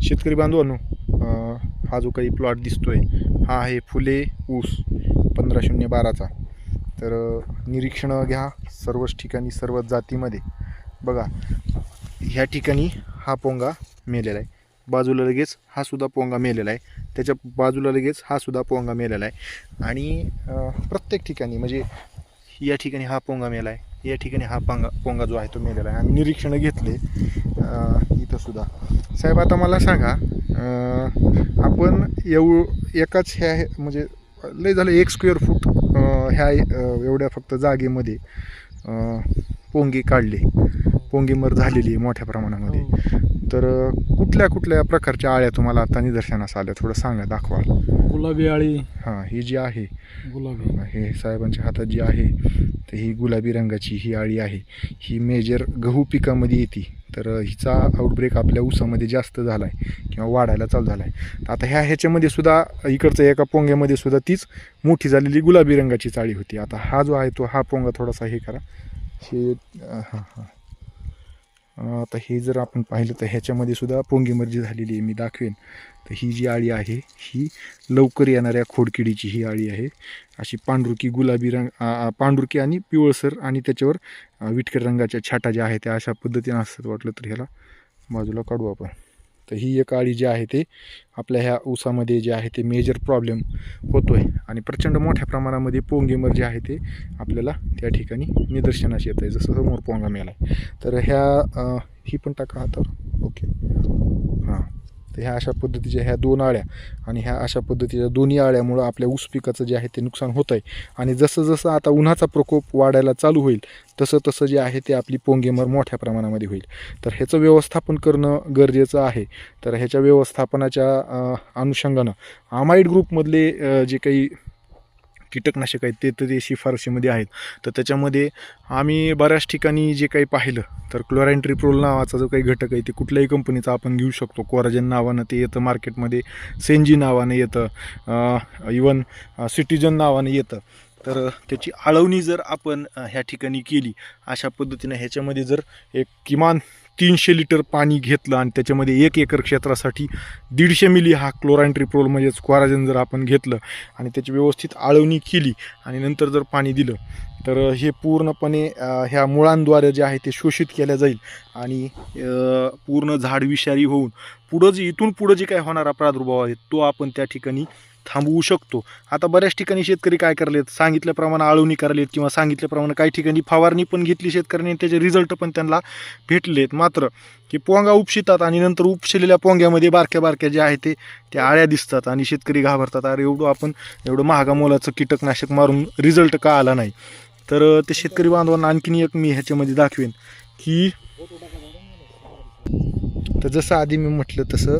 शेतकरी बांधवांनो, हा जो काही प्लॉट दिसतोय हा आहे फुले ऊस 15-0-12चा. तर निरीक्षण घ्या सर्वच ठिकाणी, सर्वच जातीमध्ये. बघा, ह्या ठिकाणी हा पोंगा मेलेला आहे, बाजूला लगेच हा सुद्धा पोंगा मेलेला आहे, त्याच्या बाजूला लगेच हा सुद्धा पोंगा मेलेला आहे. आणि प्रत्येक ठिकाणी म्हणजे या ठिकाणी हा पोंगा मेला आहे, या ठिकाणी हा पोंगा जो आहे तो मेलेला आहे. आम्ही निरीक्षणं घेतले इथं सुद्धा. साहेब, आता मला सांगा, आपण एकाच ह्या म्हणजे लय झालं 1 स्क्वेअर फूट ह्या एवढ्या फक्त जागेमध्ये पोंगे काढले, पोंगेमर झालेली आहे मोठ्या प्रमाणामध्ये. तर कुठल्या कुठल्या प्रकारच्या आळ्या तुम्हाला आता निदर्शनास आल्या, थोडं सांगा, दाखवा. गुलाबी आळी, हां, ही जी आहे गुलाबी, हे साहेबांच्या हातात जी आहे तर ही गुलाबी रंगाची ही आळी आहे. ही मेजर गहू पिकामध्ये येते. तर हिचा आउटब्रेक आपल्या ऊसामध्ये जास्त झाला आहे किंवा वाढायला चालू झाला आहे. आता ह्याच्यामध्ये सुद्धा इकडचं एका पोंग्यामध्ये सुद्धा तीच मोठी झालेली गुलाबी रंगाची चाळी होती. आता हा जो आहे तो हा पोंगा थोडासा हे करा, हे आता हे जर आपण पाहिलं तर ह्याच्यामध्ये सुद्धा पोंगेमर्जी झालेली आहे, मी दाखवेन. तर ही जी आळी आहे ही लवकर येणाऱ्या खोडकिडीची ही आळी आहे. अशी पांढरुकी गुलाबी रंग, पांढरुकी आणि पिवळसर, आणि त्याच्यावर विटकर रंगाच्या छाटा ज्या आहेत त्या अशा पद्धतीने असतात. वाटलं तर ह्याला बाजूला काढू आपण. तर ही एक आळी जी आहे ते आपल्या ह्या ऊसामध्ये जे आहे ते मेजर प्रॉब्लेम होतो आहे, आणि प्रचंड मोठ्या प्रमाणामध्ये पोंगेमर जे आहे ते आपल्याला त्या ठिकाणी निदर्शनास येत आहे, जसं समोर पोंगा मेला आहे. तर ह्या ही पण टाका हातावर, ओके. हां, तर ह्या अशा पद्धतीच्या ह्या 2 आळ्या आणि ह्या अशा पद्धतीच्या दोन्ही आळ्यामुळं आपल्या ऊस पिकाचं जे आहे ते नुकसान होत आहे. आणि जसं जसं आता उन्हाचा प्रकोप वाढायला चालू होईल तसं तसं जे आहे ते आपली पोंगेमर मोठ्या प्रमाणामध्ये होईल. तर ह्याचं व्यवस्थापन करणं गरजेचं आहे. तर ह्याच्या व्यवस्थापनाच्या अनुषंगानं आमाइड ग्रुपमधले जे काही कीटकनाशक आहेत ते शिफारशीमध्ये आहेत. तर त्याच्यामध्ये आम्ही बऱ्याच ठिकाणी जे काही पाहिलं तर क्लोरॅन्ट्रिप्रोल नावाचा जो काही घटक आहे ते कुठल्याही कंपनीचा आपण घेऊ शकतो. कोराजेन नावानं ते येतं मार्केटमध्ये, सेंजी नावानं येतं, इवन सिटिजन नावानं येतं. तर त्याची आळवणी जर आपण ह्या ठिकाणी केली अशा पद्धतीनं, ह्याच्यामध्ये जर एक किमान 300 लिटर पाणी घेतलं आणि त्याच्यामध्ये 1 एकर क्षेत्रासाठी 150 मिली हा क्लोरॅन्ट्रिप्रोल म्हणजेच कोराजेन जर आपण घेतलं आणि त्याची व्यवस्थित आळवणी केली आणि नंतर जर पाणी दिलं तर हे पूर्णपणे ह्या मुळांद्वारे जे आहे ते शोषित केल्या जाईल आणि पूर्ण झाड विषारी होऊन इथून पुढं जे काय होणारा प्रादुर्भाव आहे तो आपण त्या ठिकाणी थांबवू शकतो. आता बऱ्याच ठिकाणी शेतकरी काय करलेत, सांगितल्याप्रमाणे आळवणी करालेत किंवा सांगितल्याप्रमाणे काही ठिकाणी फवारणी पण घेतली शेतकऱ्यांनी आणि त्याचे रिझल्ट पण त्यांना भेटलेत. मात्र की पोंगा उपशितात आणि नंतर उपशिलेल्या पोंग्यामध्ये बारक्या बारक्या जे आहे ते त्या आळ्या दिसतात आणि शेतकरी घाबरतात, अरे एवढं महागा मोलाचं कीटकनाशक मारून रिझल्ट का आला नाही. तर ते शेतकरी बांधवांना आणखीन एक मी ह्याच्यामध्ये दाखवेन की, तर जसं आधी मी म्हटलं तसं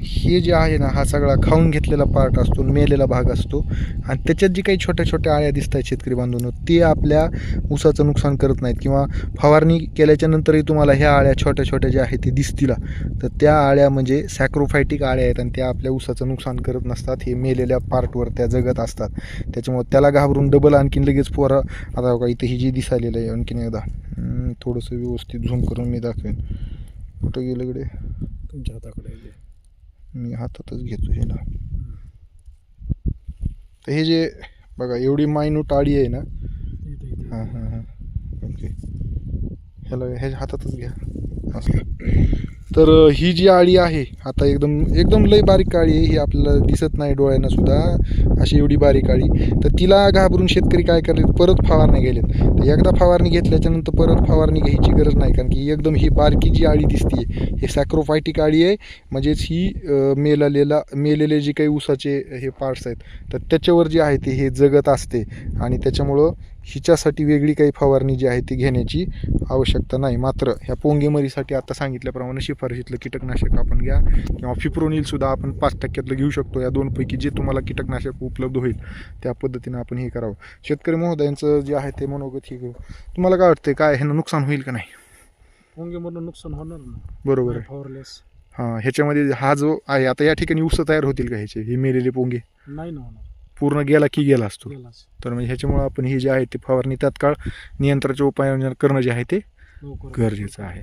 हे जे आहे ना, हा सगळा खाऊन घेतलेला पार्ट असतो, मेलेला भाग असतो, आणि त्याच्यात जी काही छोट्या छोट्या आळ्या दिसत आहेत शेतकरी बांधवांनो, ते आपल्या ऊसाचं नुकसान करत नाहीत. किंवा फवारणी केल्याच्या नंतरही तुम्हाला ह्या आळ्या छोट्या छोट्या ज्या आहेत ते दिसतील, तर त्या आळ्या म्हणजे सॅक्रोफायटिक आळ्या आहेत आणि त्या आपल्या ऊसाचं नुकसान करत नसतात. हे मेलेल्या पार्टवर त्या जगत असतात. त्याच्यामुळे त्याला घाबरून डबल आणखीन लगेच आता का इथं ही जी दिसायलेलं आहे, आणखीन एकदा थोडंसं व्यवस्थित झूम करून मी दाखवेन. कुठं गेलं गडे, तुमच्या हाताकडे मी हातातच घेतो हे ना. तर हे जे बघा एवढी मायन्यूट आळी आहे ना, हां, ओके, ह्याच्या हातातच घ्या असं. तर ही जी आळी आहे आता एकदम लय बारीक आळी आहे, ही आपल्याला दिसत नाही डोळ्यांना सुद्धा, अशी एवढी बारीक आळी. तर तिला घाबरून शेतकरी काय करलेत, परत फवारणी गेलेत. तर एकदा फवारणी घेतल्याच्या नंतर परत फवारणी घ्यायची गरज नाही, कारण की एकदम ही बारकी जी आळी दिसते हे सॅक्रोफायटिक आळी आहे. म्हणजेच ही मेलेले जे काही ऊसाचे हे पार्ट्स आहेत तर त्याच्यावर जे आहे ते हे जगत असते, आणि त्याच्यामुळं हिच्यासाठी वेगळी काही फवारणी जी आहे ती घेण्याची आवश्यकता नाही. मात्र ह्या पोंगेमरीसाठी आता सांगितल्याप्रमाणे शिफारशीतलं कीटकनाशक आपण घ्या, किंवा फिप्रोनिलसुद्धा आपण 5% घेऊ शकतो. या 2पैकी जे तुम्हाला कीटकनाशक उपलब्ध होईल त्या पद्धतीनं आपण हे करावं. शेतकरी महोदयांचं जे आहे ते मनोगत हे. तुम्हाला काय वाटतं, काय ह्यानं नुकसान होईल का नाही? पोंगेमधून नुकसान होणार ना, बरोबर आहे. फवारल्यास हां, ह्याच्यामध्ये हा जो आहे आता या ठिकाणी ऊस तयार होतील का ह्याचे, हे मेलेले पोंगे? नाही ना होणार, पूर्ण गेला की गेला असतो. गेलाच. तर म्हणजे ह्याच्यामुळं आपण ही जे आहे ते फवारणी तात्काळ नियंत्रणाचे उपाययोजना करणं जे आहे ते गरजेचं आहे.